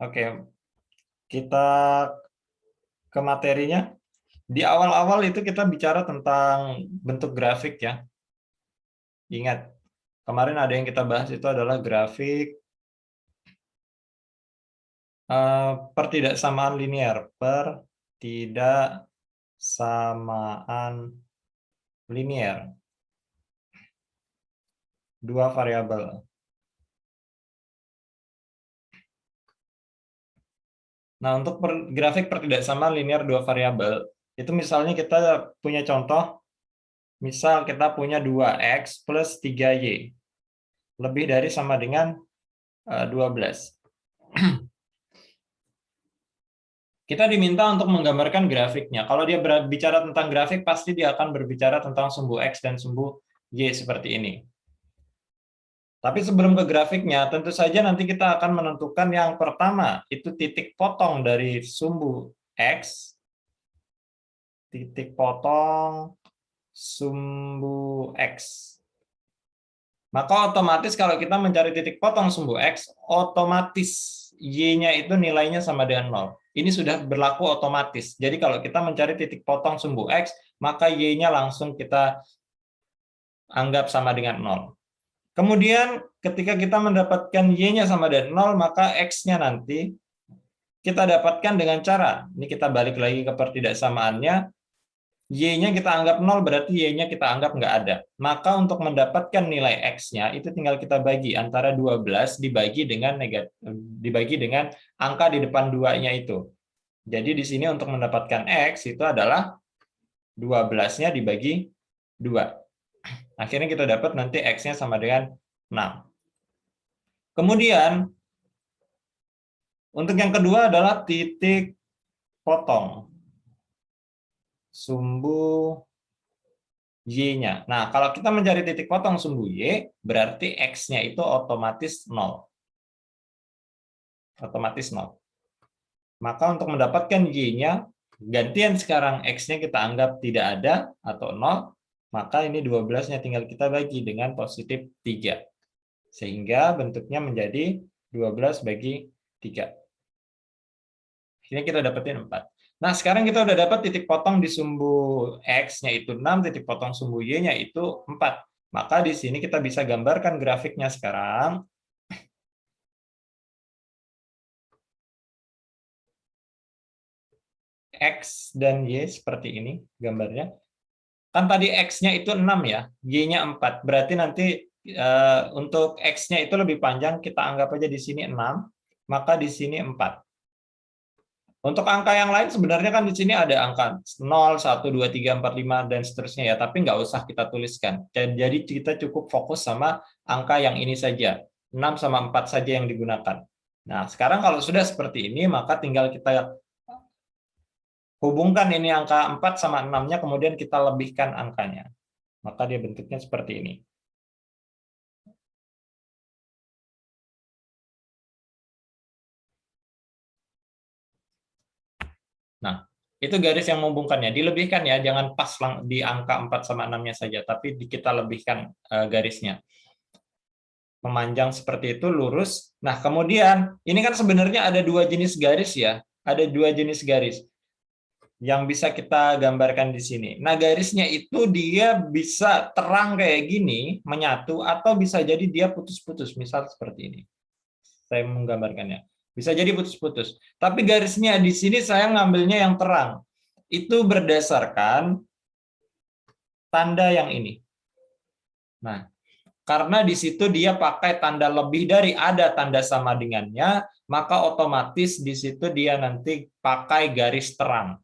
Oke, kita ke materinya. Di awal-awal itu kita bicara tentang bentuk grafik ya. Ingat, kemarin ada yang kita bahas itu adalah grafik pertidaksamaan linear, pertidaksamaan linear, dua variabel. Nah, untuk grafik pertidaksamaan linear dua variabel, itu misalnya kita punya contoh, misal kita punya 2x plus 3y, lebih dari sama dengan 12. Kita diminta untuk menggambarkan grafiknya. Kalau dia berbicara tentang grafik, pasti dia akan berbicara tentang sumbu x dan sumbu y seperti ini. Tapi sebelum ke grafiknya, tentu saja nanti kita akan menentukan yang pertama, itu titik potong dari sumbu x, titik potong sumbu x. Maka otomatis kalau kita mencari titik potong sumbu x, otomatis y-nya itu nilainya sama dengan 0. Ini sudah berlaku otomatis. Jadi kalau kita mencari titik potong sumbu x, maka y-nya langsung kita anggap sama dengan 0. Kemudian ketika kita mendapatkan y-nya sama dengan 0, maka x-nya nanti kita dapatkan dengan cara, ini kita balik lagi ke pertidaksamaannya, y-nya kita anggap 0, berarti y-nya kita anggap nggak ada. Maka untuk mendapatkan nilai x-nya, itu tinggal kita bagi antara 12 dibagi dengan angka di depan 2-nya itu. Jadi di sini untuk mendapatkan x itu adalah 12-nya dibagi 2. Akhirnya kita dapat nanti x-nya sama dengan 6. Kemudian, untuk yang kedua adalah titik potong sumbu y-nya. Nah, kalau kita mencari titik potong sumbu y, berarti x-nya itu otomatis 0. Otomatis 0. Maka untuk mendapatkan y-nya, gantian sekarang x-nya kita anggap tidak ada atau 0, maka ini 12-nya tinggal kita bagi dengan positif 3. Sehingga bentuknya menjadi 12 bagi 3. Ini kita dapetin 4. Nah, sekarang kita udah dapat titik potong di sumbu x-nya itu 6, titik potong sumbu y-nya itu 4. Maka di sini kita bisa gambarkan grafiknya sekarang. X dan Y seperti ini gambarnya. Kan tadi X-nya itu 6 ya, Y-nya 4. Berarti nanti untuk X-nya itu lebih panjang, kita anggap aja di sini 6, maka di sini 4. Untuk angka yang lain sebenarnya kan di sini ada angka 0, 1, 2, 3, 4, 5, dan seterusnya ya, tapi nggak usah kita tuliskan. Jadi kita cukup fokus sama angka yang ini saja, 6 sama 4 saja yang digunakan. Nah, sekarang kalau sudah seperti ini, maka tinggal kita hubungkan ini angka 4 sama 6-nya, kemudian kita lebihkan angkanya. Maka dia bentuknya seperti ini. Nah, itu garis yang menghubungkannya. Dilebihkan ya, jangan pas di angka 4 sama 6-nya saja, tapi kita lebihkan garisnya. Memanjang seperti itu, lurus. Nah, kemudian, ini kan sebenarnya ada dua jenis garis ya. Ada dua jenis garis yang bisa kita gambarkan di sini. Nah, garisnya itu dia bisa terang kayak gini, menyatu, atau bisa jadi dia putus-putus, misal seperti ini. Saya menggambarkannya. Bisa jadi putus-putus. Tapi garisnya di sini saya ngambilnya yang terang. Itu berdasarkan tanda yang ini. Nah, karena di situ dia pakai tanda lebih dari ada tanda sama dengannya, maka otomatis di situ dia nanti pakai garis terang.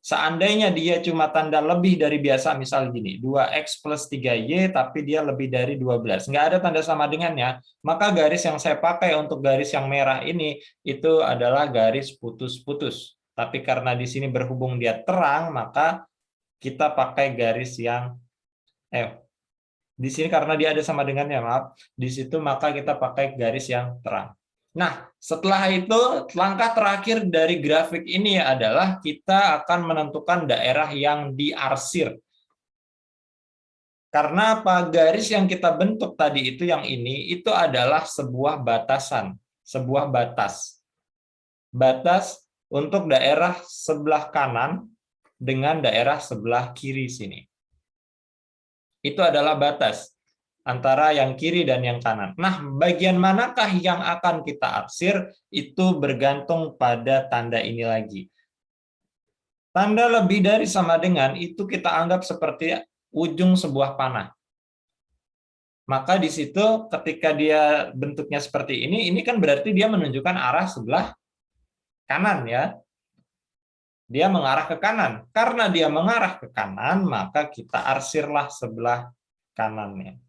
Seandainya dia cuma tanda lebih dari biasa, misal gini, 2x plus 3y, tapi dia lebih dari 12. Nggak ada tanda sama dengannya, maka garis yang saya pakai untuk garis yang merah ini, itu adalah garis putus-putus. Tapi karena di sini berhubung dia terang, maka kita pakai garis yang, di sini karena dia ada sama dengannya, maaf, di situ maka kita pakai garis yang terang. Nah, setelah itu langkah terakhir dari grafik ini adalah kita akan menentukan daerah yang diarsir. Karena apa? Garis yang kita bentuk tadi itu yang ini itu adalah sebuah batasan, sebuah batas. batas untuk daerah sebelah kanan dengan daerah sebelah kiri sini. Itu adalah batas antara yang kiri dan yang kanan. Nah, bagian manakah yang akan kita arsir itu bergantung pada tanda ini lagi. Tanda lebih dari sama dengan itu kita anggap seperti ujung sebuah panah. Maka di situ ketika dia bentuknya seperti ini kan berarti dia menunjukkan arah sebelah kanan ya. Dia mengarah ke kanan. Karena dia mengarah ke kanan, maka kita arsirlah sebelah kanannya.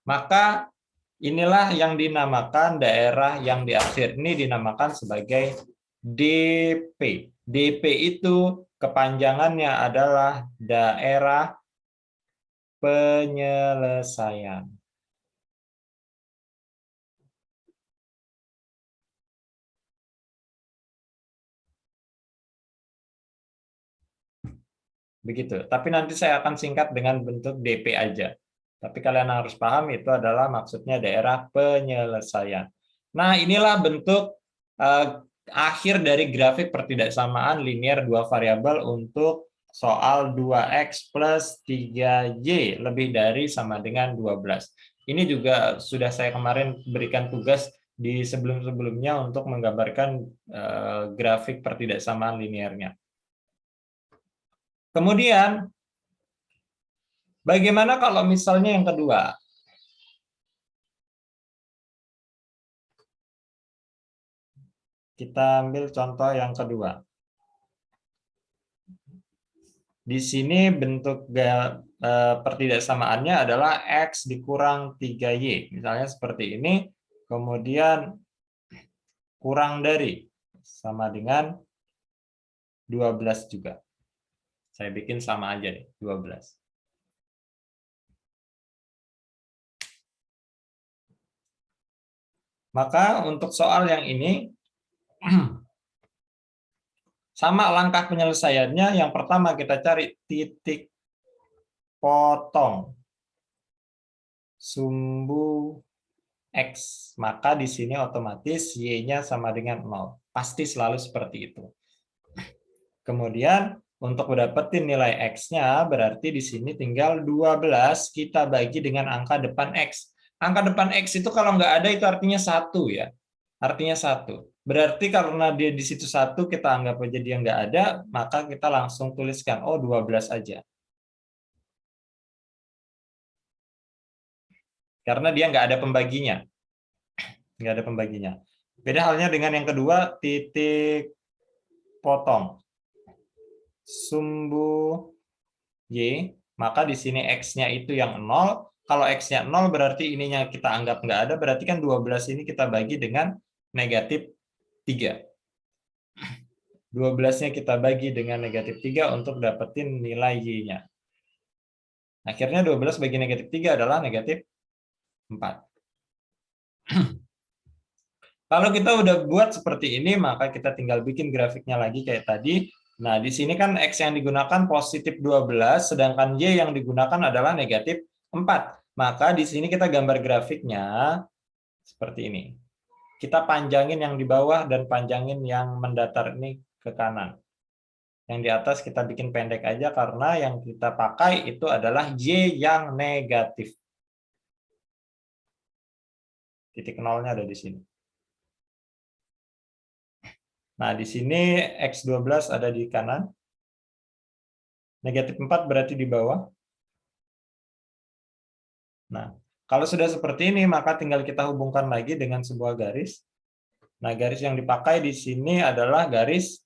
Maka inilah yang dinamakan daerah yang diarsir. Ini dinamakan sebagai DP. DP itu kepanjangannya adalah daerah penyelesaian. Begitu. Tapi nanti saya akan singkat dengan bentuk DP aja. Tapi kalian harus paham itu adalah maksudnya daerah penyelesaian. Nah, inilah bentuk akhir dari grafik pertidaksamaan linear dua variabel untuk soal 2x plus 3y lebih dari sama dengan 12. Ini juga sudah saya kemarin berikan tugas di sebelum-sebelumnya untuk menggambarkan grafik pertidaksamaan linearnya. Kemudian, bagaimana kalau misalnya yang kedua? Kita ambil contoh yang kedua. Di sini bentuk pertidaksamaannya adalah X dikurang 3Y. Misalnya seperti ini, kemudian kurang dari, sama dengan 12 juga. Saya bikin sama aja nih, 12. Maka untuk soal yang ini, sama langkah penyelesaiannya, yang pertama kita cari titik potong sumbu X. Maka di sini otomatis Y-nya sama dengan 0. Pasti selalu seperti itu. Kemudian untuk mendapatkan nilai X-nya, berarti di sini tinggal 12 kita bagi dengan angka depan X. Angka depan X itu kalau nggak ada itu artinya 1 ya. Artinya 1. Berarti karena dia di situ 1, kita anggap aja dia nggak ada, maka kita langsung tuliskan, oh 12 aja. Karena dia nggak ada pembaginya. Nggak ada pembaginya. Beda halnya dengan yang kedua, titik potong sumbu Y, maka di sini X-nya itu yang 0. Kalau X-nya 0 berarti ininya kita anggap nggak ada, berarti kan 12 ini kita bagi dengan negatif 3. 12-nya kita bagi dengan negatif 3 untuk dapetin nilai Y-nya. Akhirnya 12 bagi negatif 3 adalah negatif 4. Kalau kita udah buat seperti ini, maka kita tinggal bikin grafiknya lagi kayak tadi. Nah, di sini kan X yang digunakan positif 12, sedangkan Y yang digunakan adalah negatif 4. Maka di sini kita gambar grafiknya seperti ini. Kita panjangin yang di bawah dan panjangin yang mendatar ini ke kanan. Yang di atas kita bikin pendek aja karena yang kita pakai itu adalah Y yang negatif. Titik nolnya ada di sini. Nah, di sini X12 ada di kanan. Negatif 4 berarti di bawah. Nah, kalau sudah seperti ini, maka tinggal kita hubungkan lagi dengan sebuah garis. Nah, garis yang dipakai di sini adalah garis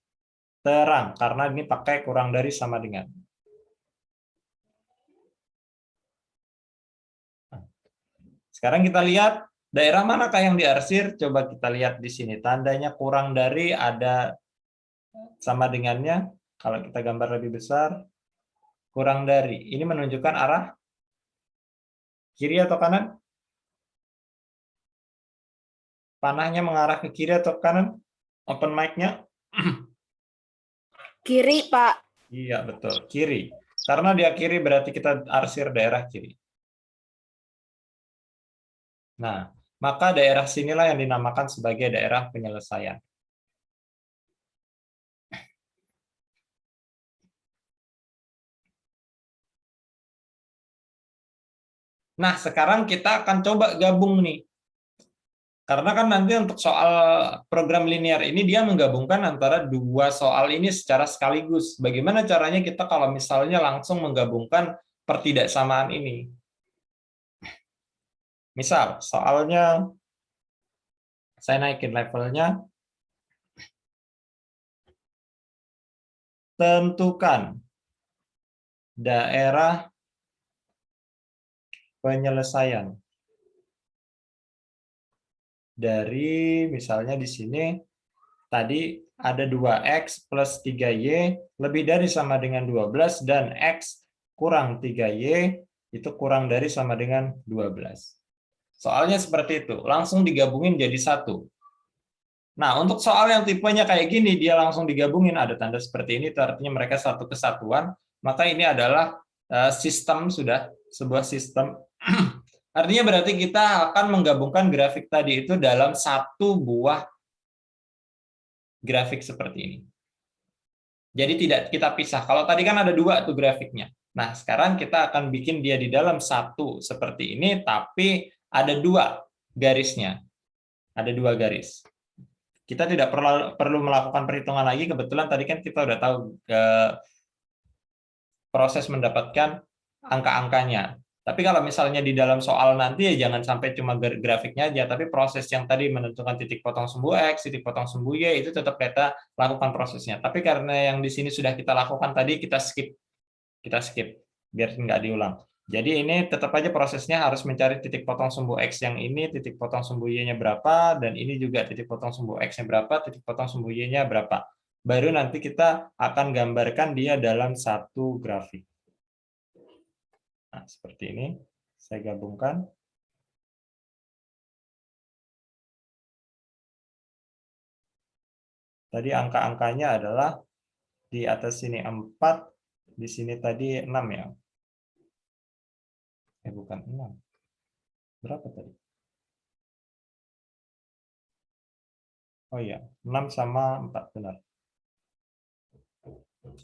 terang, karena ini pakai kurang dari sama dengan. Sekarang kita lihat daerah manakah yang diarsir. Coba kita lihat di sini. Tandanya kurang dari ada sama dengannya. Kalau kita gambar lebih besar, kurang dari. Ini menunjukkan arah kiri atau kanan? Panahnya mengarah ke kiri atau kanan? Open mic-nya? Kiri, Pak. Iya, betul. Kiri. Karena dia kiri berarti kita arsir daerah kiri. Nah, maka daerah sinilah yang dinamakan sebagai daerah penyelesaian. Nah, sekarang kita akan coba gabung nih. Karena kan nanti untuk soal program linear ini dia menggabungkan antara dua soal ini secara sekaligus. Bagaimana caranya kita kalau misalnya langsung menggabungkan pertidaksamaan ini? Misal, soalnya saya naikin levelnya, tentukan daerah penyelesaian dari misalnya di sini tadi ada 2x plus 3y lebih dari sama dengan 12 dan x kurang 3y itu kurang dari sama dengan 12. Soalnya seperti itu, langsung digabungin jadi satu. Nah, untuk soal yang tipenya kayak gini, dia langsung digabungin, ada tanda seperti ini, itu artinya mereka satu kesatuan, maka ini adalah sistem, sudah sebuah sistem. Artinya berarti kita akan menggabungkan grafik tadi itu dalam satu buah grafik seperti ini. Jadi tidak kita pisah. Kalau tadi kan ada dua tuh grafiknya. Nah, sekarang kita akan bikin dia di dalam satu seperti ini, tapi ada dua garisnya. Ada dua garis. Kita tidak perlu melakukan perhitungan lagi, kebetulan tadi kan kita udah tahu proses mendapatkan angka-angkanya. Tapi kalau misalnya di dalam soal nanti ya jangan sampai cuma grafiknya aja, tapi proses yang tadi menentukan titik potong sumbu X, titik potong sumbu Y, itu tetap kita lakukan prosesnya. Tapi karena yang di sini sudah kita lakukan tadi, kita skip, biar nggak diulang. Jadi ini tetap aja prosesnya harus mencari titik potong sumbu X yang ini, titik potong sumbu Y-nya berapa, dan ini juga titik potong sumbu X-nya berapa, titik potong sumbu Y-nya berapa. Baru nanti kita akan gambarkan dia dalam satu grafik. Nah, seperti ini. Saya gabungkan. Tadi angka-angkanya adalah di atas sini 4, di sini tadi 6 ya. Bukan 6. Berapa tadi? Oh iya, 6 sama 4, benar.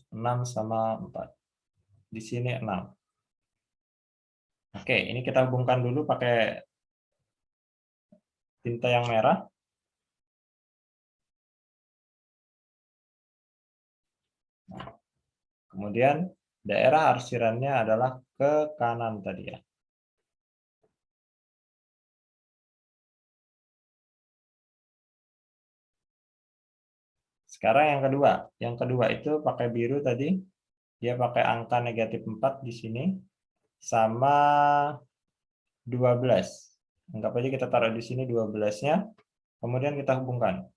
6 sama 4. Di sini 6. Oke, ini kita hubungkan dulu pakai tinta yang merah. Kemudian daerah arsirannya adalah ke kanan tadi ya. Sekarang yang kedua. Yang kedua itu pakai biru tadi. Dia pakai angka negatif 4 di sini. Sama 12. Anggap aja kita taruh di sini 12-nya. Kemudian kita hubungkan.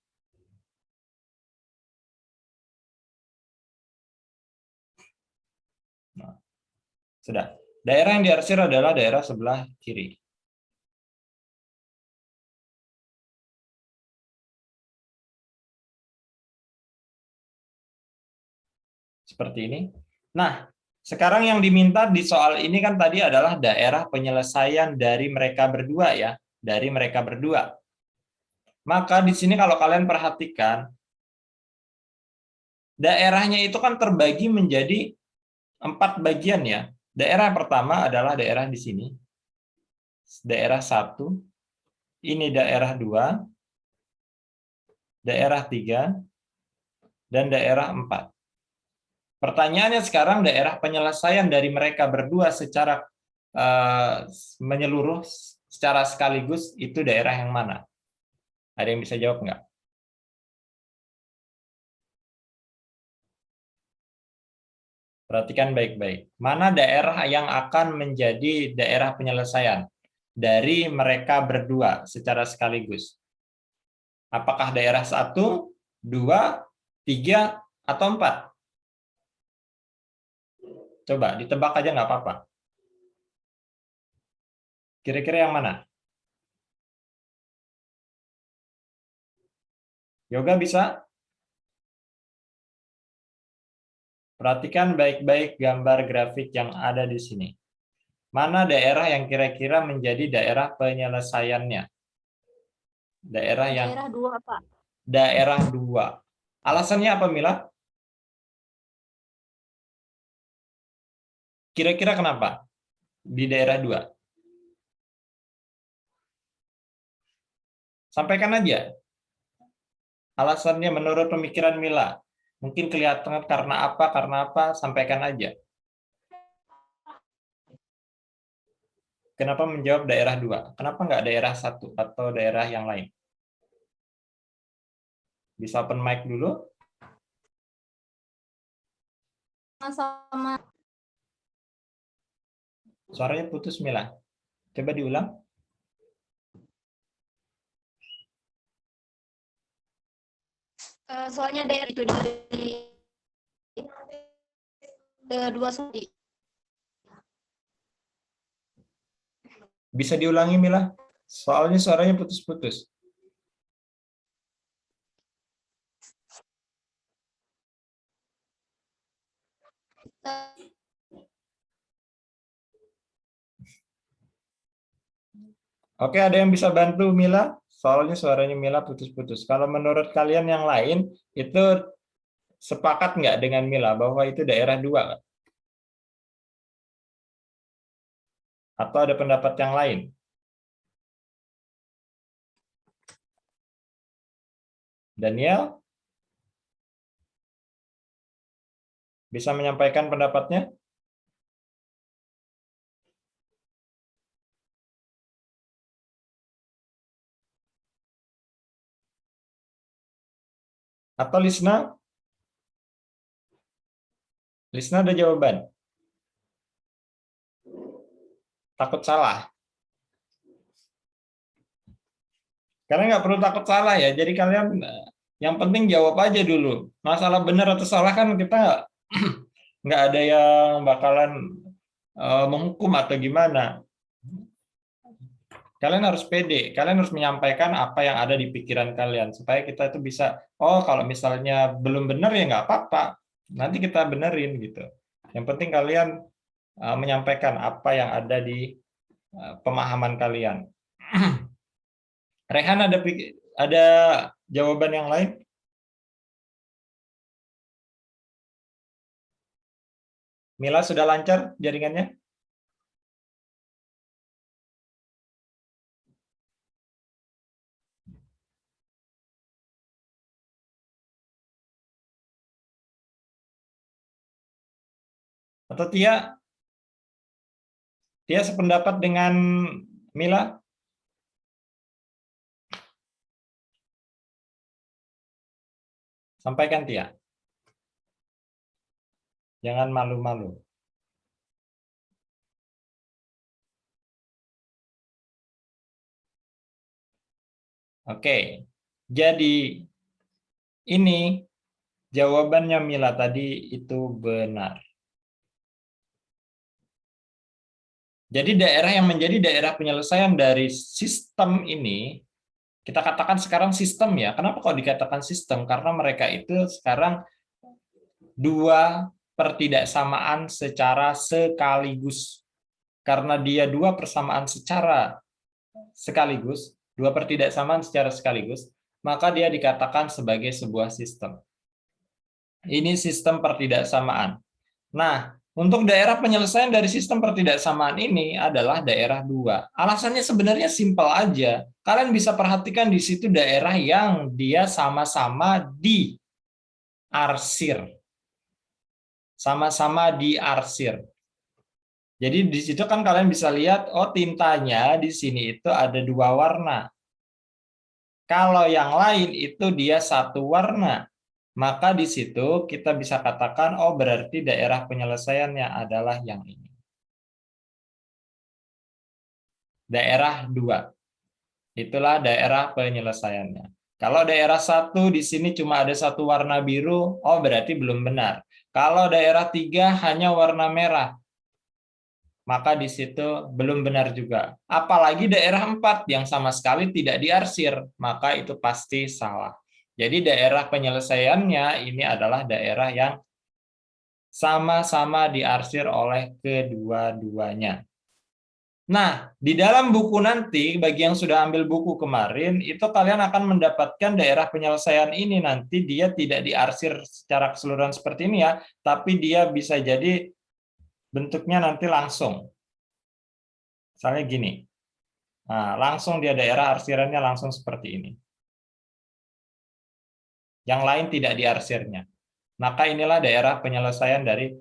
Nah, sudah. Daerah yang diarsir adalah daerah sebelah kiri. Seperti ini. Nah, sekarang yang diminta di soal ini kan tadi adalah daerah penyelesaian dari mereka berdua ya, dari mereka berdua. Maka di sini kalau kalian perhatikan, daerahnya itu kan terbagi menjadi 4 bagian ya. Daerah yang pertama adalah daerah di sini. Daerah 1, ini daerah 2, daerah 3, dan daerah 4. Pertanyaannya sekarang daerah penyelesaian dari mereka berdua secara menyeluruh, secara sekaligus, itu daerah yang mana? Ada yang bisa jawab nggak? Perhatikan baik-baik. Mana daerah yang akan menjadi daerah penyelesaian dari mereka berdua secara sekaligus? Apakah daerah 1, 2, 3, atau 4? Coba ditebak aja nggak apa-apa. Kira-kira yang mana? Yoga bisa? Perhatikan baik-baik gambar grafik yang ada di sini. Mana daerah yang kira-kira menjadi daerah penyelesaiannya? Daerah yang Daerah 2, Pak. daerah 2. Alasannya apa, Mila? Kira-kira kenapa di daerah 2? Sampaikan aja. Alasannya menurut pemikiran Mila. Mungkin kelihatan karena apa, sampaikan aja. Kenapa menjawab daerah 2? Kenapa nggak daerah 1 atau daerah yang lain? Bisa open mic dulu. Sama Suaranya putus, Mila. Coba diulang. soalnya daerah itu di 2 sudi. Bisa diulangi, Mila? Soalnya suaranya putus-putus. Oke, ada yang bisa bantu Mila? Soalnya suaranya Mila putus-putus. Kalau menurut kalian yang lain, itu sepakat nggak dengan Mila bahwa itu daerah 2? Atau ada pendapat yang lain? Daniel? Bisa menyampaikan pendapatnya? Atau Lisna? Lisna ada jawaban? Takut salah? Kalian nggak perlu takut salah ya. Jadi kalian yang penting jawab aja dulu. Masalah benar atau salah kan kita nggak ada yang bakalan menghukum atau gimana. Kalian harus pede, kalian harus menyampaikan apa yang ada di pikiran kalian supaya kita itu bisa, oh kalau misalnya belum benar ya nggak apa-apa, nanti kita benerin gitu. Yang penting kalian menyampaikan apa yang ada di pemahaman kalian. Rehan ada jawaban yang lain? Mila sudah lancar jaringannya? Atau Tia? Tia sependapat dengan Mila? Sampaikan Tia. Jangan malu-malu. Oke, jadi ini jawabannya Mila tadi itu benar. Jadi daerah yang menjadi daerah penyelesaian dari sistem ini, kita katakan sekarang sistem ya. Kenapa kok dikatakan sistem? Karena mereka itu sekarang dua pertidaksamaan secara sekaligus. Karena dia dua persamaan secara sekaligus, dua pertidaksamaan secara sekaligus, maka dia dikatakan sebagai sebuah sistem. Ini sistem pertidaksamaan. Nah, untuk daerah penyelesaian dari sistem pertidaksamaan ini adalah daerah 2. Alasannya sebenarnya simpel aja. Kalian bisa perhatikan di situ daerah yang dia sama-sama diarsir. Sama-sama diarsir. Jadi di situ kan kalian bisa lihat, oh tintanya di sini itu ada 2 warna. Kalau yang lain itu dia 1 warna. Maka di situ kita bisa katakan, oh berarti daerah penyelesaiannya adalah yang ini. Daerah 2. Itulah daerah penyelesaiannya. Kalau daerah 1 di sini cuma ada 1 warna biru, oh berarti belum benar. Kalau daerah 3 hanya warna merah, maka di situ belum benar juga. Apalagi daerah 4 yang sama sekali tidak diarsir, maka itu pasti salah. Jadi daerah penyelesaiannya ini adalah daerah yang sama-sama diarsir oleh kedua-duanya. Nah, di dalam buku nanti, bagi yang sudah ambil buku kemarin, itu kalian akan mendapatkan daerah penyelesaian ini. Nanti dia tidak diarsir secara keseluruhan seperti ini ya, tapi dia bisa jadi bentuknya nanti langsung. Misalnya gini. Nah, langsung dia daerah arsirannya langsung seperti ini. Yang lain tidak diarsirnya. Maka inilah daerah penyelesaian dari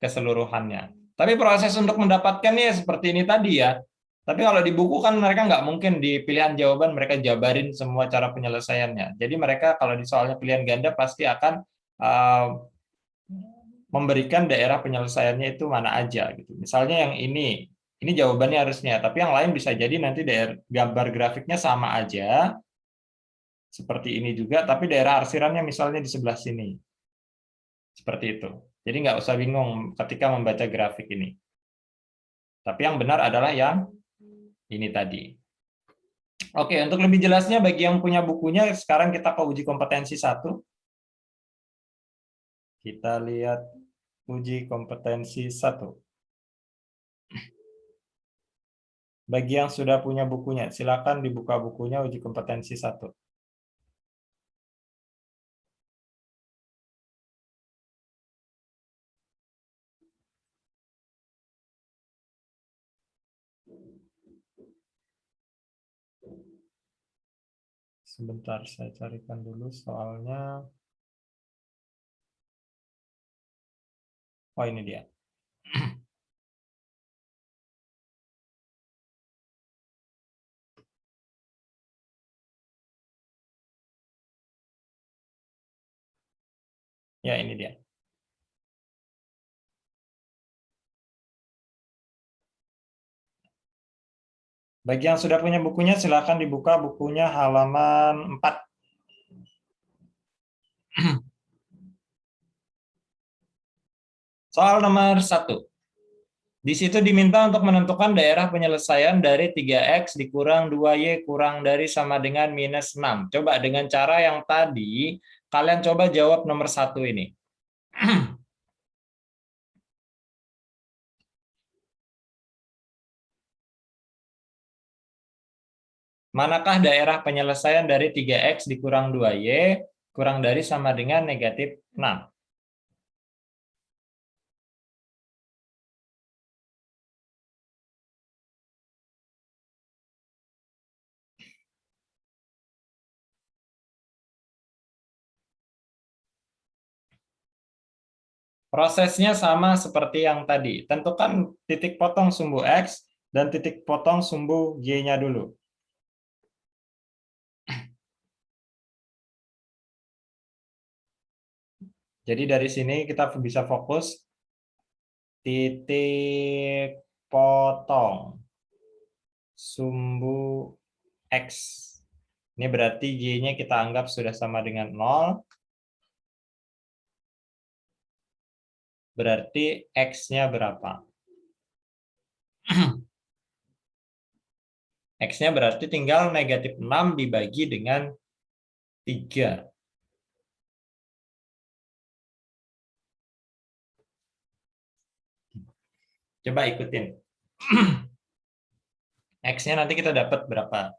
keseluruhannya. Tapi proses untuk mendapatkannya seperti ini tadi ya. Tapi kalau di buku kan mereka nggak mungkin di pilihan jawaban mereka jabarin semua cara penyelesaiannya. Jadi mereka kalau di soalnya pilihan ganda pasti akan memberikan daerah penyelesaiannya itu mana aja gitu. Misalnya yang ini jawabannya harusnya, tapi yang lain bisa jadi nanti daerah gambar grafiknya sama aja seperti ini juga, tapi daerah arsirannya misalnya di sebelah sini. Seperti itu. Jadi nggak usah bingung ketika membaca grafik ini. Tapi yang benar adalah yang ini tadi. Oke, untuk lebih jelasnya bagi yang punya bukunya, sekarang kita ke uji kompetensi 1. Kita lihat uji kompetensi 1. Bagi yang sudah punya bukunya, silakan dibuka bukunya uji kompetensi 1. Sebentar, saya carikan dulu soalnya. Oh, ini dia. Ya, ini dia. Bagi yang sudah punya bukunya, silakan dibuka bukunya halaman 4. Soal nomor 1. Di situ diminta untuk menentukan daerah penyelesaian dari 3x dikurang 2y kurang dari sama dengan minus 6. Coba dengan cara yang tadi, kalian coba jawab nomor 1 ini. Manakah daerah penyelesaian dari 3x dikurang 2y kurang dari sama dengan negatif 6? Prosesnya sama seperti yang tadi. Tentukan titik potong sumbu X dan titik potong sumbu Y-nya dulu. Jadi dari sini kita bisa fokus titik potong sumbu X. Ini berarti Y-nya kita anggap sudah sama dengan 0. Berarti X-nya berapa? X-nya berarti tinggal negatif 6 dibagi dengan 3. Coba ikutin. X-nya nanti kita dapat berapa?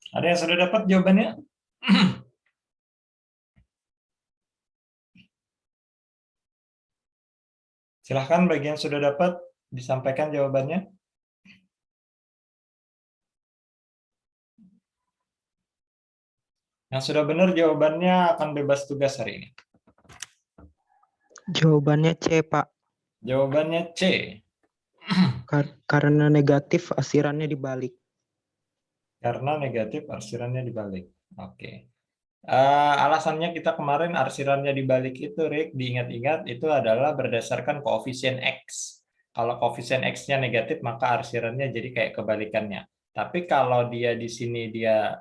Ada yang sudah dapat jawabannya? Silahkan bagi yang sudah dapat disampaikan jawabannya. Yang sudah benar jawabannya akan bebas tugas hari ini. Jawabannya C, Pak. Jawabannya C. Karena negatif arsirannya dibalik. Karena negatif arsirannya dibalik. Oke. Alasannya kita kemarin arsirannya dibalik itu, Rick, diingat-ingat itu adalah berdasarkan koefisien X. Kalau koefisien X-nya negatif, maka arsirannya jadi kayak kebalikannya. Tapi kalau dia di sini dia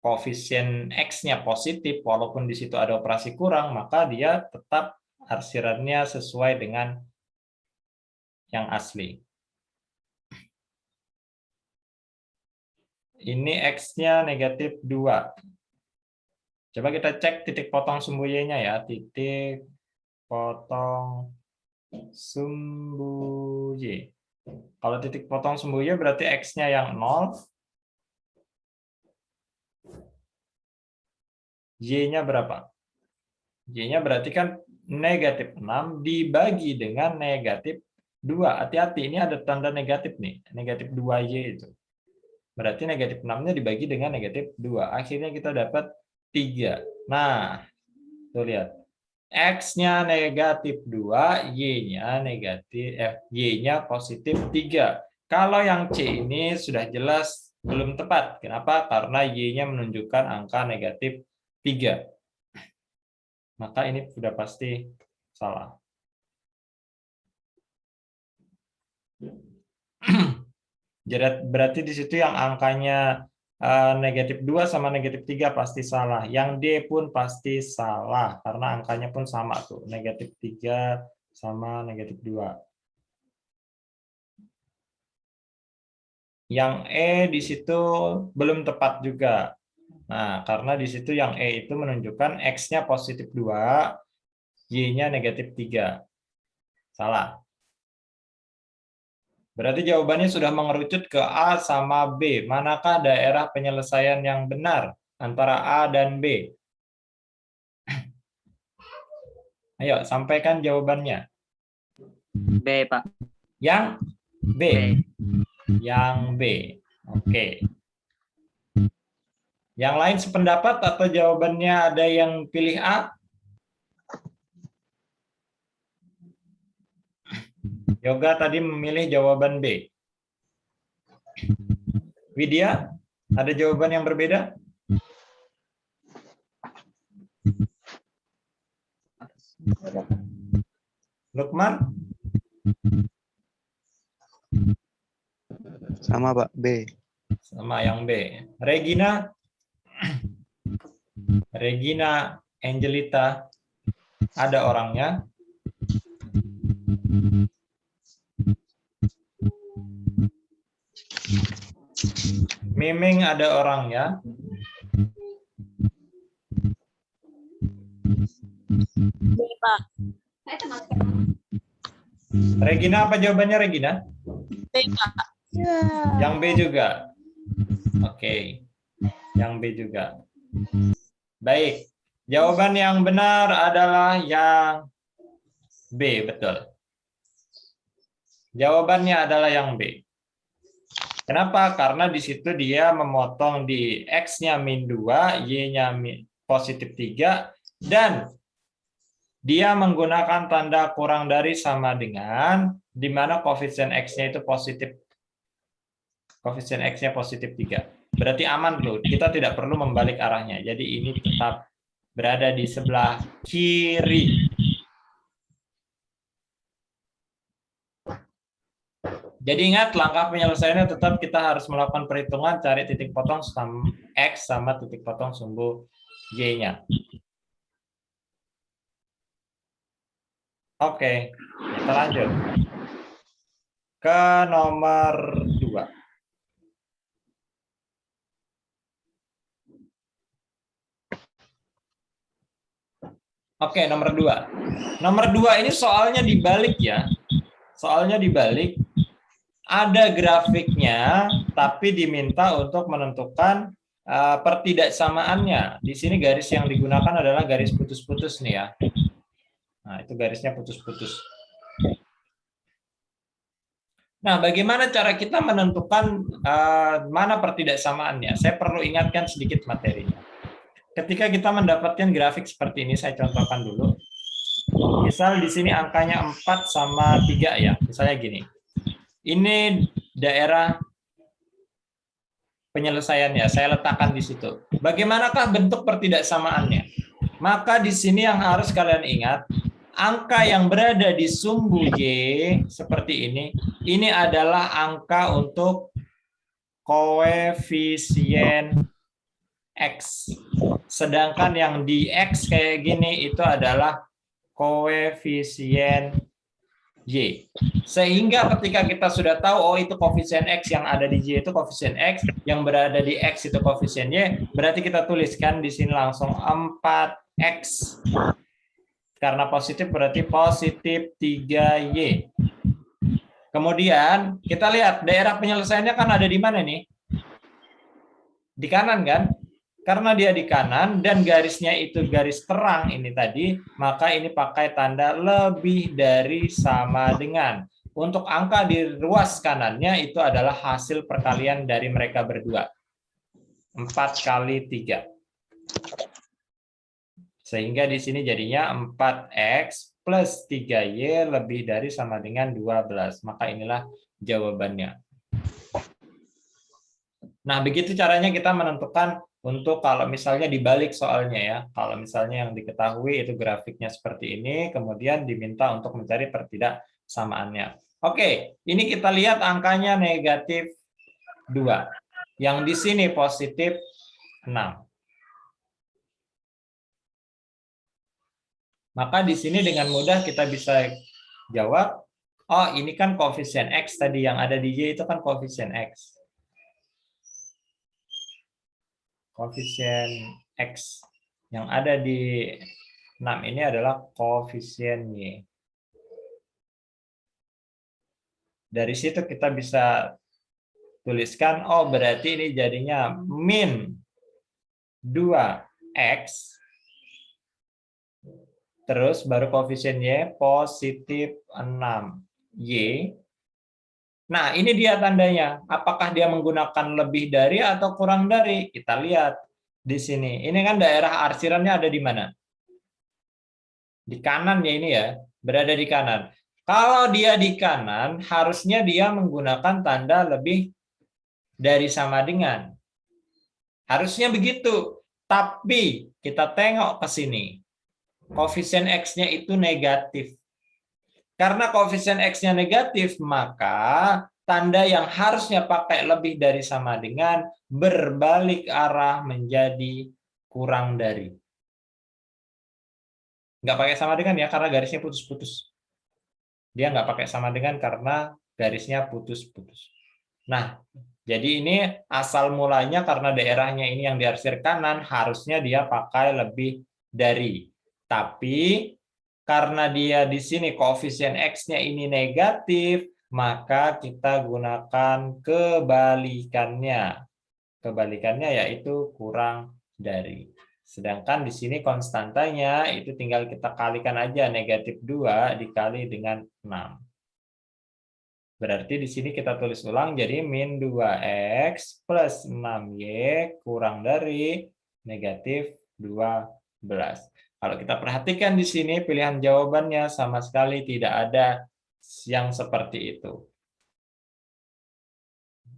koefisien X-nya positif, walaupun di situ ada operasi kurang, maka dia tetap arsirannya sesuai dengan yang asli. Ini X-nya negatif 2. Coba kita cek titik potong sumbu Y-nya ya. Titik potong sumbu Y. Kalau titik potong sumbu Y berarti X-nya yang 0. Y-nya berapa? Y-nya berarti kan negatif 6 dibagi dengan negatif 2. Hati-hati, ini ada tanda negatif nih. Negatif 2Y itu. Berarti negatif 6-nya dibagi dengan negatif 2. Akhirnya kita dapat 3. Nah, tuh lihat. X-nya negatif 2, Y-nya Y-nya positif 3. Kalau yang C ini sudah jelas belum tepat. Kenapa? Karena Y-nya menunjukkan angka negatif 3. Maka ini sudah pasti salah. Berarti di situ yang angkanya negatif 2 sama negatif 3 pasti salah. Yang D pun pasti salah, karena angkanya pun sama tuh. Negatif 3 sama negatif 2. Yang E di situ belum tepat juga. Nah, karena di situ yang E itu menunjukkan X-nya positif 2, Y-nya negatif 3. Salah. Berarti jawabannya sudah mengerucut ke A sama B. Manakah daerah penyelesaian yang benar antara A dan B? Ayo, sampaikan jawabannya. B, Pak. Yang B. Yang B. Oke. Yang lain sependapat atau jawabannya ada yang pilih A? Yoga tadi memilih jawaban B. Widya, ada jawaban yang berbeda? Lukman? Sama, Pak. B. Sama yang B. Regina? Regina Angelita, ada orangnya? Miming ada orangnya? B, Pak. Regina, apa jawabannya Regina? B, Pak. Yang B juga. Oke. Yang B juga. Baik. Jawaban yang benar adalah yang B, betul. Jawabannya adalah yang B. Kenapa? Karena di situ dia memotong di X-nya min 2, Y-nya positif 3, dan dia menggunakan tanda kurang dari sama dengan, di mana koefisien X-nya itu positif. Koefisien X-nya positif 3. Berarti aman tuh, kita tidak perlu membalik arahnya. Jadi ini tetap berada di sebelah kiri. Jadi ingat, langkah penyelesaiannya tetap kita harus melakukan perhitungan, cari titik potong X sama titik potong sumbu Y-nya. Oke, kita lanjut ke nomor 2. Oke, nomor 2. Nomor 2 ini soalnya dibalik ya. Soalnya dibalik. ada grafiknya, tapi diminta untuk menentukan pertidaksamaannya. Di sini garis yang digunakan adalah garis putus-putus nih ya. Nah, itu garisnya putus-putus. Nah, bagaimana cara kita menentukan mana pertidaksamaannya? Saya perlu ingatkan sedikit materinya. Ketika kita mendapatkan grafik seperti ini, saya contohkan dulu. Misal di sini angkanya 4 sama 3 ya. Misalnya gini. Ini daerah penyelesaiannya, saya letakkan di situ. Bagaimanakah bentuk pertidaksamaannya? Maka di sini yang harus kalian ingat, angka yang berada di sumbu Y seperti ini adalah angka untuk koefisien X. Sedangkan yang di X kayak gini itu adalah koefisien Y. Sehingga ketika kita sudah tahu, oh itu koefisien X, yang ada di Y itu koefisien X, yang berada di X itu koefisien Y, berarti kita tuliskan di sini langsung 4X. Karena positif berarti positif 3Y. Kemudian kita lihat daerah penyelesaiannya kan ada di mana nih? Di kanan kan? Karena dia di kanan dan garisnya itu garis terang ini tadi, maka ini pakai tanda lebih dari sama dengan. Untuk angka di ruas kanannya itu adalah hasil perkalian dari mereka berdua. 4 kali 3. Sehingga di sini jadinya 4X plus 3Y lebih dari sama dengan 12. Maka inilah jawabannya. Nah, begitu caranya kita menentukan untuk kalau misalnya dibalik soalnya ya. Kalau misalnya yang diketahui itu grafiknya seperti ini, kemudian diminta untuk mencari pertidaksamaannya. Oke, ini kita lihat angkanya negatif 2. Yang di sini positif 6. Maka di sini dengan mudah kita bisa jawab, oh ini kan koefisien X tadi, yang ada di Y itu kan koefisien X. Koefisien X yang ada di 6 ini adalah koefisien Y. Dari situ kita bisa tuliskan, oh berarti ini jadinya min 2X, terus baru koefisien Y positif 6Y. Nah, ini dia tandanya. Apakah dia menggunakan lebih dari atau kurang dari? Kita lihat di sini. Ini kan daerah arsirannya ada di mana? Di kanan ya ini ya, berada di kanan. Kalau dia di kanan, harusnya dia menggunakan tanda lebih dari sama dengan. Harusnya begitu. Tapi kita tengok ke sini. Koefisien X-nya itu negatif. Karena koefisien X-nya negatif, maka tanda yang harusnya pakai lebih dari sama dengan berbalik arah menjadi kurang dari. Nggak pakai sama dengan ya, karena garisnya putus-putus. Dia nggak pakai sama dengan karena garisnya putus-putus. Nah, jadi ini asal mulanya karena daerahnya ini yang diarsir kanan, harusnya dia pakai lebih dari. Tapi karena dia di sini koefisien X-nya ini negatif, maka kita gunakan kebalikannya. Kebalikannya yaitu kurang dari. Sedangkan di sini konstantanya itu tinggal kita kalikan aja, negatif 2 dikali dengan 6. Berarti di sini kita tulis ulang jadi min 2X plus 6Y kurang dari negatif 12. Kalau kita perhatikan di sini pilihan jawabannya sama sekali tidak ada yang seperti itu.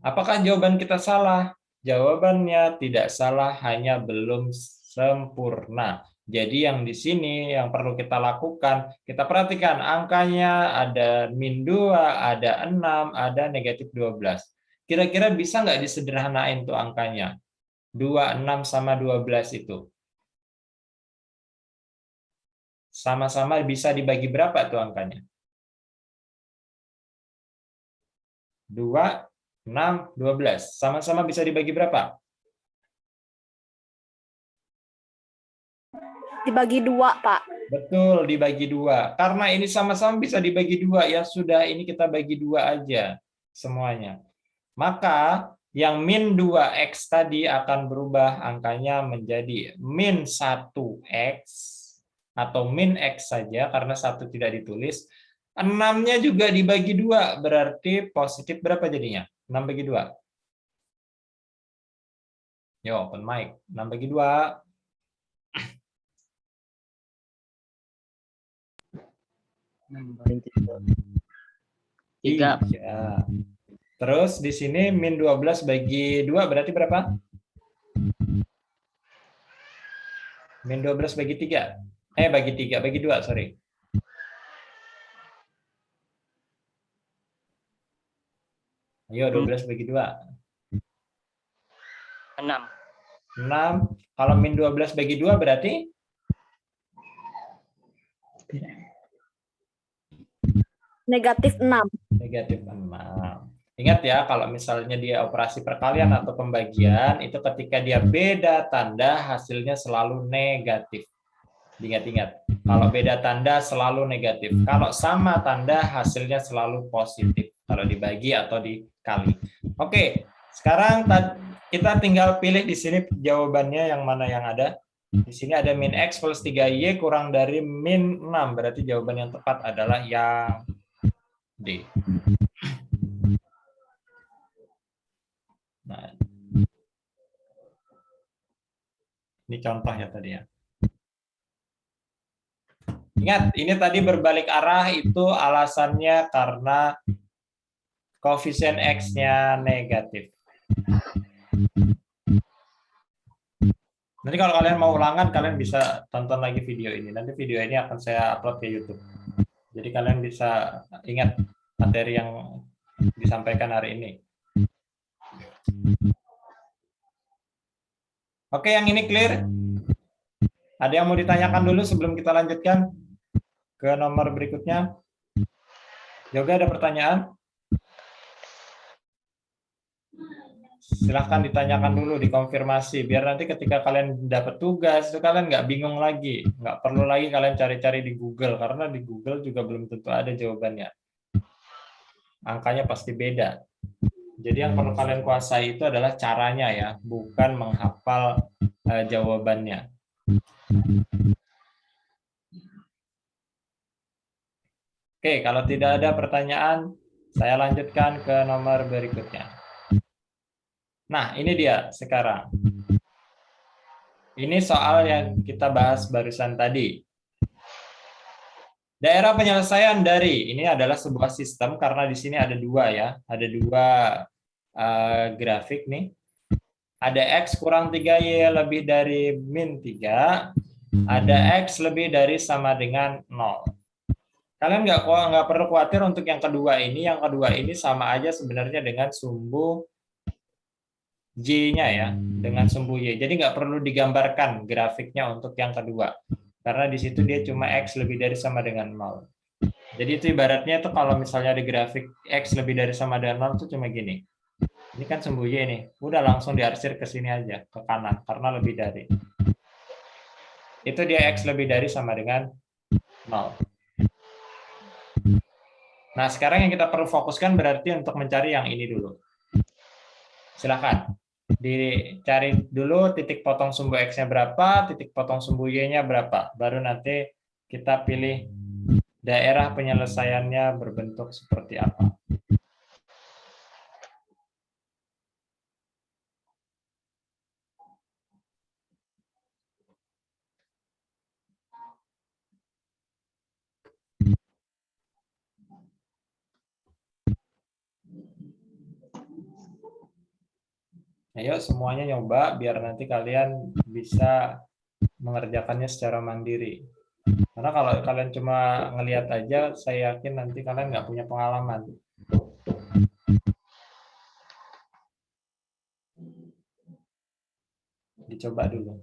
Apakah jawaban kita salah? Jawabannya tidak salah, hanya belum sempurna. Jadi yang di sini yang perlu kita lakukan, kita perhatikan angkanya ada min 2, ada 6, ada negatif 12. Kira-kira bisa nggak disederhanain tuh angkanya? 2, 6 sama 12 itu. Sama-sama bisa dibagi berapa tuh angkanya? 2, 6, 12. Sama-sama bisa dibagi berapa? Dibagi 2, Pak. Betul, dibagi 2. Karena ini sama-sama bisa dibagi 2, ya sudah ini kita bagi 2 aja. semuanya. Maka yang min 2x tadi akan berubah angkanya menjadi min 1x atau min x saja karena 1 tidak ditulis. 6-nya juga dibagi 2, berarti positif berapa jadinya? 6 bagi 2. Yo, open mic. 6 bagi 2. 3. Iya. Terus di sini min 12 bagi 2 berarti berapa? Min 12 bagi 3. Bagi 3, bagi 2, sorry. Ayo, 12 bagi 2. 6. 6. Kalau min 12 bagi 2 berarti? Negatif 6. Negatif 6. Ingat ya, kalau misalnya dia operasi perkalian atau pembagian, itu ketika dia beda tanda, hasilnya selalu negatif. Ingat-ingat, kalau beda tanda selalu negatif. Kalau sama tanda, hasilnya selalu positif. Kalau dibagi atau dikali. Oke, sekarang kita tinggal pilih di sini jawabannya yang mana yang ada. Di sini ada min X plus 3Y kurang dari min 6. Berarti jawaban yang tepat adalah yang D. Nah, ini contoh ya tadi ya. Ingat, ini tadi berbalik arah itu alasannya karena koefisien X-nya negatif. Nanti kalau kalian mau ulangan, kalian bisa tonton lagi video ini. Nanti video ini akan saya upload ke YouTube. Jadi kalian bisa ingat materi yang disampaikan hari ini. Oke, yang ini clear? Ada yang mau ditanyakan dulu sebelum kita lanjutkan ke nomor berikutnya? Yoga, ada pertanyaan? Silahkan ditanyakan dulu, dikonfirmasi, biar nanti ketika kalian dapat tugas, itu kalian nggak bingung lagi. Nggak perlu lagi kalian cari-cari di Google, karena di Google juga belum tentu ada jawabannya. Angkanya pasti beda. Jadi yang perlu kalian kuasai itu adalah caranya ya, bukan menghafal jawabannya. Oke, kalau tidak ada pertanyaan, saya lanjutkan ke nomor berikutnya. Nah, ini dia sekarang. Ini soal yang kita bahas barusan tadi. Daerah penyelesaian dari, ini adalah sebuah sistem karena di sini ada dua ya, ada dua grafik nih. Ada X kurang 3Y lebih dari min 3, ada X lebih dari sama dengan 0. Kalian nggak perlu khawatir untuk yang kedua ini sama aja sebenarnya dengan sumbu J-nya ya, dengan sumbu Y. Jadi nggak perlu digambarkan grafiknya untuk yang kedua. Karena di situ dia cuma X lebih dari sama dengan 0. Jadi itu ibaratnya itu kalau misalnya di grafik X lebih dari sama dengan 0 itu cuma gini. Ini kan sumbu Y nih. Udah langsung diarsir ke sini aja, ke kanan, karena lebih dari. Itu dia X lebih dari sama dengan 0. Nah, sekarang yang kita perlu fokuskan berarti untuk mencari yang ini dulu. Silakan. Dicari dulu titik potong sumbu X-nya berapa, titik potong sumbu Y-nya berapa. Baru nanti kita pilih daerah penyelesaiannya berbentuk seperti apa. Ayo semuanya nyoba biar nanti kalian bisa mengerjakannya secara mandiri. Karena kalau kalian cuma ngelihat aja, saya yakin nanti kalian nggak punya pengalaman. Dicoba dulu.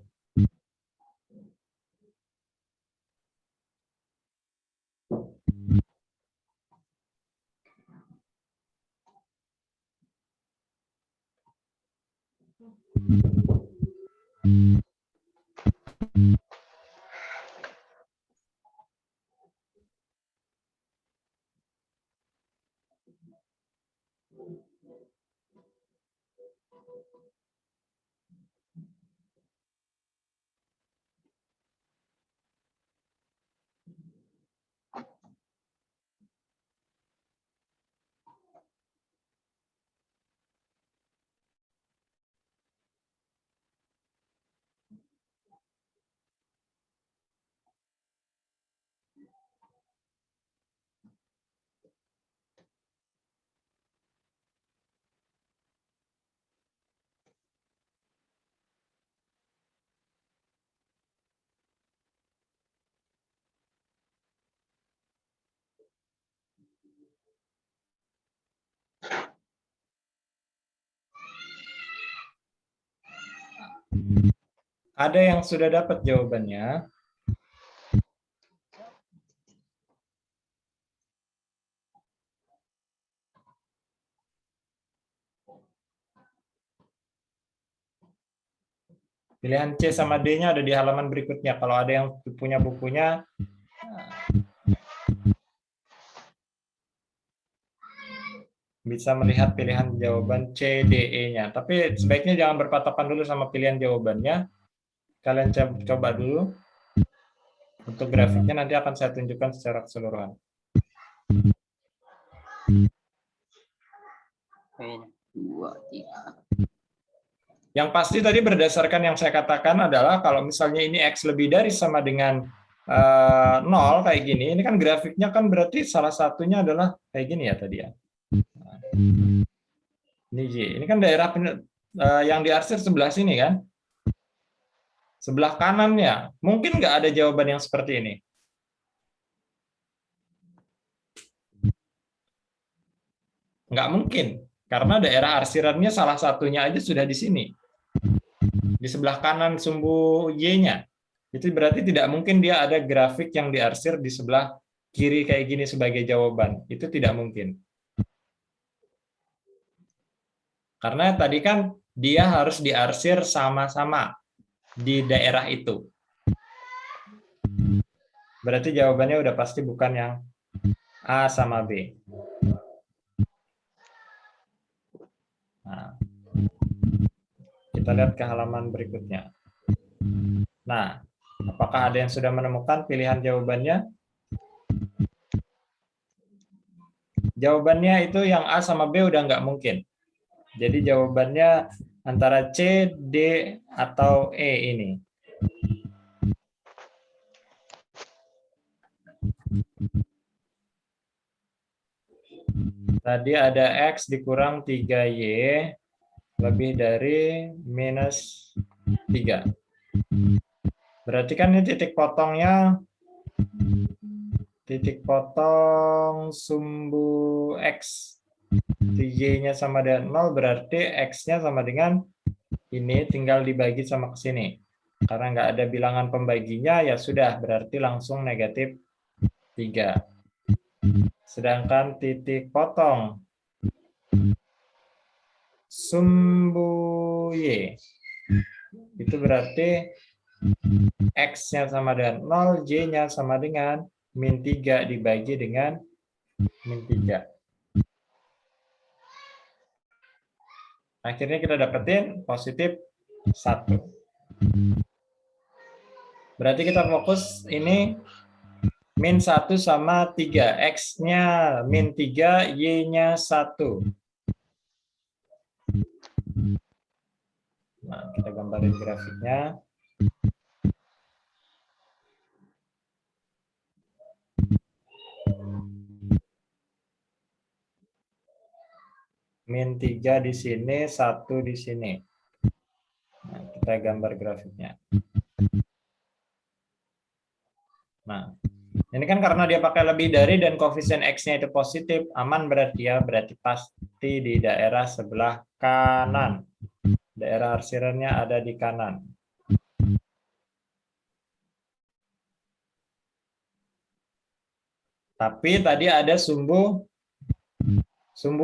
Ada yang sudah dapat jawabannya? Pilihan C sama D-nya ada di halaman berikutnya. Kalau ada yang punya bukunya, bisa melihat pilihan jawaban C, D, E-nya. Tapi sebaiknya jangan berpatokan dulu sama pilihan jawabannya. Kalian coba dulu. Untuk grafiknya nanti akan saya tunjukkan secara keseluruhan. Dua, tiga. Yang pasti tadi berdasarkan yang saya katakan adalah kalau misalnya ini X lebih dari sama dengan 0 kayak gini, ini kan grafiknya kan berarti salah satunya adalah kayak gini ya tadi ya. Ini Y. Ini kan daerah yang diarsir sebelah sini kan. Sebelah kanannya. Mungkin nggak ada jawaban yang seperti ini. Nggak mungkin. Karena daerah arsirannya salah satunya aja sudah di sini. Di sebelah kanan sumbu Y-nya. Itu berarti tidak mungkin dia ada grafik yang diarsir di sebelah kiri kayak gini sebagai jawaban. Itu tidak mungkin. Karena tadi kan dia harus diarsir sama-sama di daerah itu. Berarti jawabannya udah pasti bukan yang A sama B. Nah, kita lihat ke halaman berikutnya. Nah, apakah ada yang sudah menemukan pilihan jawabannya? Jawabannya itu yang A sama B udah nggak mungkin. Jadi jawabannya antara C, D, atau E ini. Tadi ada X dikurang 3Y lebih dari minus 3. Berarti kan ini titik potongnya, titik potong sumbu X. Y-nya sama dengan 0, berarti X-nya sama dengan ini, tinggal dibagi sama ke sini. Karena nggak ada bilangan pembaginya, ya sudah, berarti langsung negatif 3. Sedangkan titik potong sumbu Y, itu berarti X-nya sama dengan 0, Y-nya sama dengan min 3 dibagi dengan min 3. Akhirnya kita dapetin positif 1. Berarti kita fokus ini min 1 sama 3. X-nya min 3, Y-nya 1. Nah, kita gambarin grafiknya. Min 3 di sini, 1 di sini. Nah, kita gambar grafiknya. Nah, ini kan karena dia pakai lebih dari dan koefisien X-nya itu positif, aman berarti ya, berarti pasti di daerah sebelah kanan. Daerah arsirannya ada di kanan. Tapi tadi ada sumbu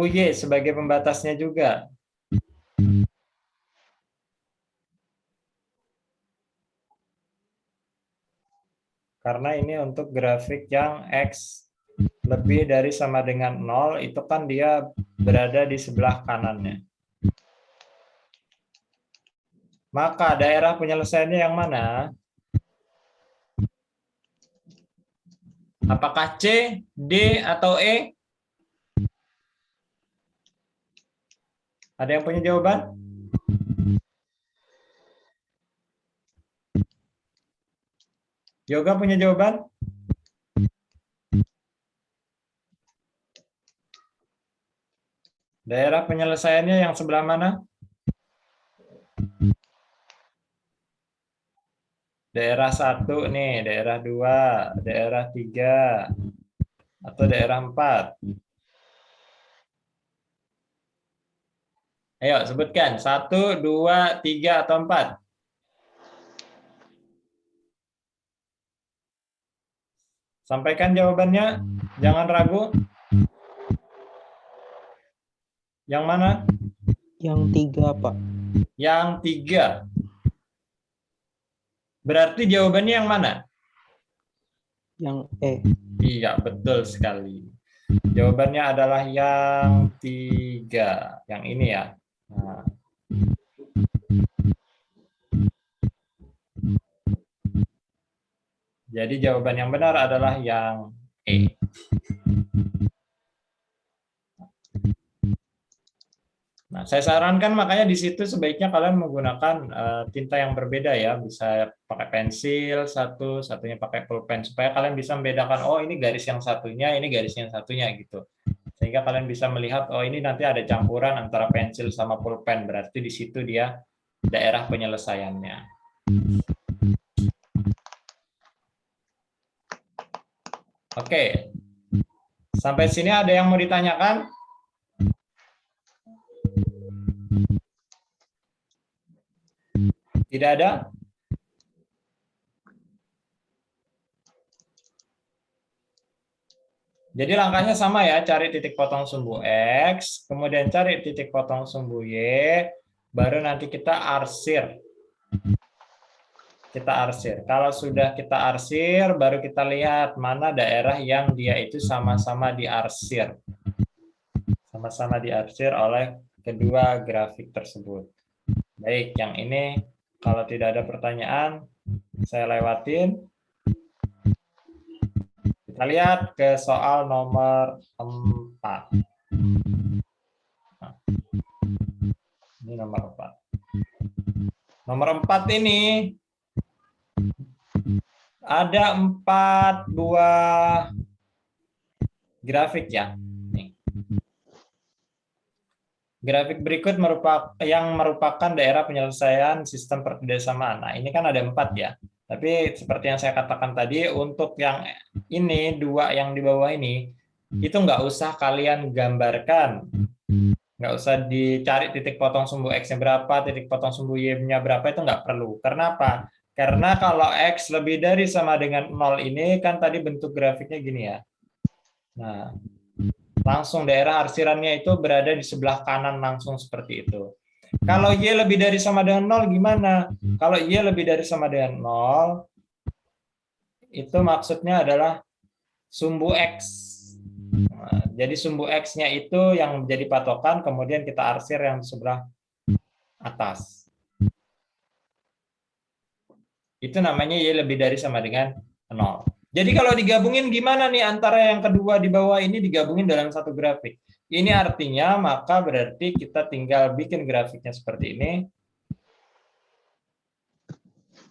Y sebagai pembatasnya juga. Karena ini untuk grafik yang X lebih dari sama dengan 0, itu kan dia berada di sebelah kanannya. Maka daerah penyelesaiannya yang mana? Apakah C, D, atau E? Ada yang punya jawaban? Yoga punya jawaban? Daerah penyelesaiannya yang sebelah mana? Daerah 1 nih, daerah 2, daerah 3, atau daerah 4. Ayo sebutkan, 1, 2, 3, atau 4. Sampaikan jawabannya, jangan ragu. Yang mana? Yang 3, Pak. Yang 3. Berarti jawabannya yang mana? Yang E. Iya, betul sekali. Jawabannya adalah yang 3. Yang ini ya. Nah. Jadi jawaban yang benar adalah yang E. Nah, saya sarankan makanya di situ sebaiknya kalian menggunakan tinta yang berbeda ya. Bisa pakai pensil satu, satunya pakai pulpen supaya kalian bisa membedakan, oh ini garis yang satunya, ini garis yang satunya gitu. Sehingga kalian bisa melihat, oh ini nanti ada campuran antara pensil sama pulpen, berarti di situ dia daerah penyelesaiannya. Oke. Sampai sini ada yang mau ditanyakan? Tidak ada? Jadi langkahnya sama ya, cari titik potong sumbu X, kemudian cari titik potong sumbu Y, baru nanti kita arsir. Kita arsir. Kalau sudah kita arsir, baru kita lihat mana daerah yang dia itu sama-sama diarsir. Sama-sama diarsir oleh kedua grafik tersebut. Baik, yang ini kalau tidak ada pertanyaan, saya lewatin. Kita lihat ke soal nomor 4. Nah, ini nomor 4. Nomor 4 ini ada 4 buah grafik ya. Nih. Grafik berikut yang merupakan daerah penyelesaian sistem perkerjasamaan. Nah, ini kan ada 4 ya. Tapi seperti yang saya katakan tadi, untuk yang ini, 2 yang di bawah ini, itu nggak usah kalian gambarkan. Nggak usah dicari titik potong sumbu X-nya berapa, titik potong sumbu Y-nya berapa, itu nggak perlu. Karena apa? Karena kalau X lebih dari sama dengan 0 ini, kan tadi bentuk grafiknya gini ya. Nah, langsung daerah arsirannya itu berada di sebelah kanan langsung seperti itu. Kalau Y lebih dari sama dengan 0 gimana? Kalau Y lebih dari sama dengan 0, itu maksudnya adalah sumbu X. Nah, jadi sumbu X-nya itu yang menjadi patokan, kemudian kita arsir yang di sebelah atas. Itu namanya Y lebih dari sama dengan 0. Jadi kalau digabungin gimana nih antara yang kedua di bawah ini digabungin dalam satu grafik? Ini artinya maka berarti kita tinggal bikin grafiknya seperti ini.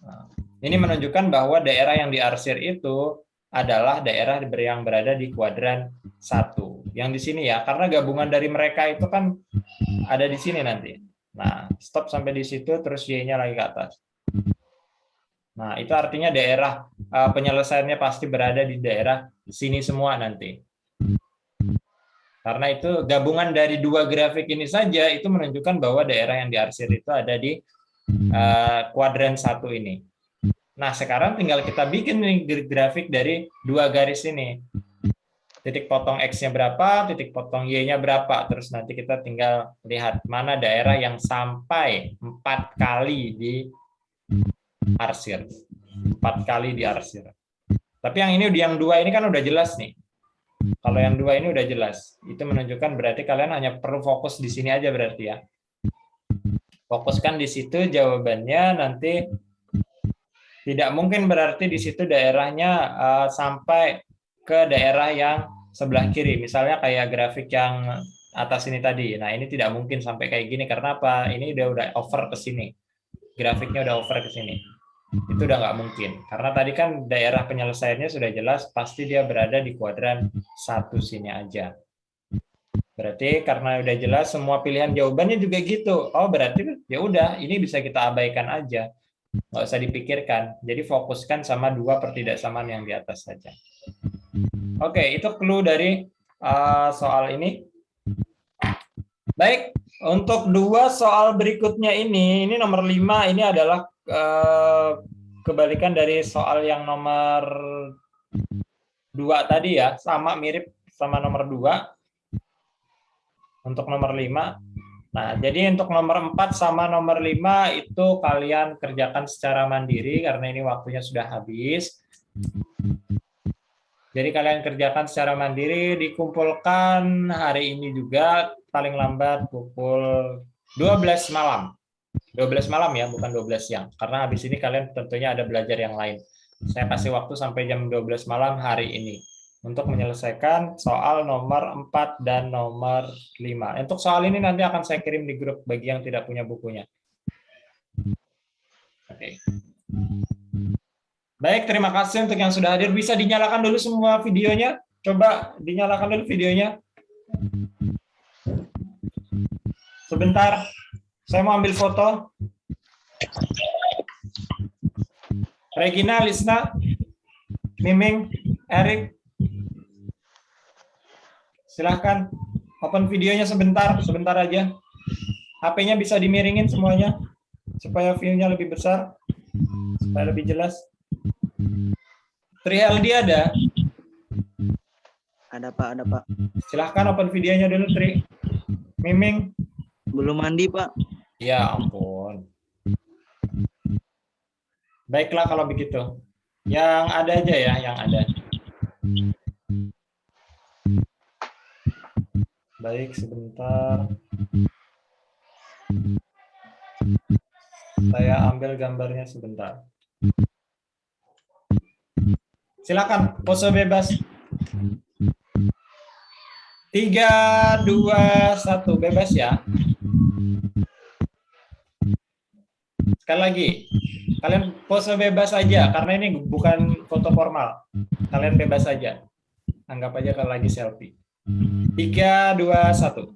Nah, ini menunjukkan bahwa daerah yang diarsir itu adalah daerah yang berada di kuadran 1. Yang di sini ya, karena gabungan dari mereka itu kan ada di sini nanti. Nah, stop sampai di situ, terus Y-nya lagi ke atas. Nah, itu artinya daerah penyelesaiannya pasti berada di daerah sini semua nanti. Karena itu gabungan dari 2 grafik ini saja itu menunjukkan bahwa daerah yang diarsir itu ada di kuadran 1 ini. Nah, sekarang tinggal kita bikin nih grafik dari 2 garis ini. Titik potong X-nya berapa, titik potong Y-nya berapa. Terus nanti kita tinggal lihat mana daerah yang sampai 4 kali diarsir. 4 kali diarsir. Tapi yang ini, yang 2 ini kan udah jelas nih. Kalau yang 2 ini udah jelas. Itu menunjukkan berarti kalian hanya perlu fokus di sini aja berarti ya. Fokuskan di situ jawabannya, nanti tidak mungkin berarti di situ daerahnya sampai ke daerah yang sebelah kiri. Misalnya kayak grafik yang atas ini tadi. Nah, ini tidak mungkin sampai kayak gini karena apa? Ini udah over ke sini. Grafiknya udah over ke sini. Itu udah nggak mungkin. Karena tadi kan daerah penyelesaiannya sudah jelas, pasti dia berada di kuadran 1 sini aja. Berarti karena udah jelas semua pilihan jawabannya juga gitu. Oh, berarti ya udah, ini bisa kita abaikan aja. Nggak usah dipikirkan. Jadi fokuskan sama 2 pertidaksamaan yang di atas saja. Oke, itu clue dari soal ini. Baik, untuk 2 soal berikutnya ini nomor 5, ini adalah kebalikan dari soal yang nomor 2 tadi ya, sama mirip sama nomor 2. Untuk nomor 5. Nah, jadi untuk nomor 4 sama nomor 5 itu kalian kerjakan secara mandiri karena ini waktunya sudah habis. Jadi kalian kerjakan secara mandiri, dikumpulkan hari ini juga paling lambat pukul 12 malam. 12 malam ya, bukan 12 siang. Karena habis ini kalian tentunya ada belajar yang lain. Saya kasih waktu sampai jam 12 malam hari ini untuk menyelesaikan soal nomor 4 dan nomor 5. Untuk soal ini nanti akan saya kirim di grup bagi yang tidak punya bukunya. Oke. Baik, terima kasih untuk yang sudah hadir. Bisa dinyalakan dulu semua videonya? Coba dinyalakan dulu videonya. Sebentar, saya mau ambil foto. Regina, Lisna, Miming, Erik. Silahkan open videonya sebentar aja. HP-nya bisa dimiringin semuanya supaya view-nya lebih besar, supaya lebih jelas. 3LD ada? Ada Pak, ada Pak. Silahkan open videonya dulu, Tri. Miming. Belum mandi Pak. Ya ampun. Baiklah kalau begitu. Yang ada aja ya, yang ada. Baik, sebentar. Saya ambil gambarnya sebentar. Silakan, pose bebas. 3, 2, 1, bebas ya. Sekali lagi, kalian pose bebas aja, karena ini bukan foto formal. Kalian bebas aja. Anggap aja kalau lagi selfie. 3, 2, 1.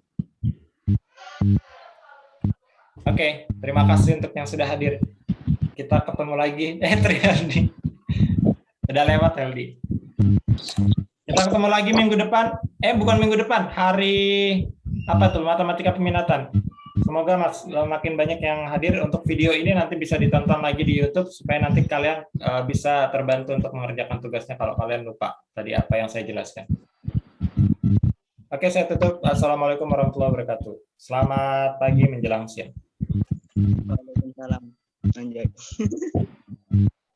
Oke, terima kasih untuk yang sudah hadir. Kita ketemu lagi. Triandi. Udah lewat, Heldi. Kita ketemu lagi minggu depan. Bukan minggu depan. Hari apa tuh? Matematika peminatan. Semoga makin banyak yang hadir. Untuk video ini nanti bisa ditonton lagi di YouTube supaya nanti kalian bisa terbantu untuk mengerjakan tugasnya kalau kalian lupa tadi apa yang saya jelaskan. Oke, saya tutup. Assalamualaikum warahmatullahi wabarakatuh. Selamat pagi menjelang siang. Waalaikumsalam. Anjay.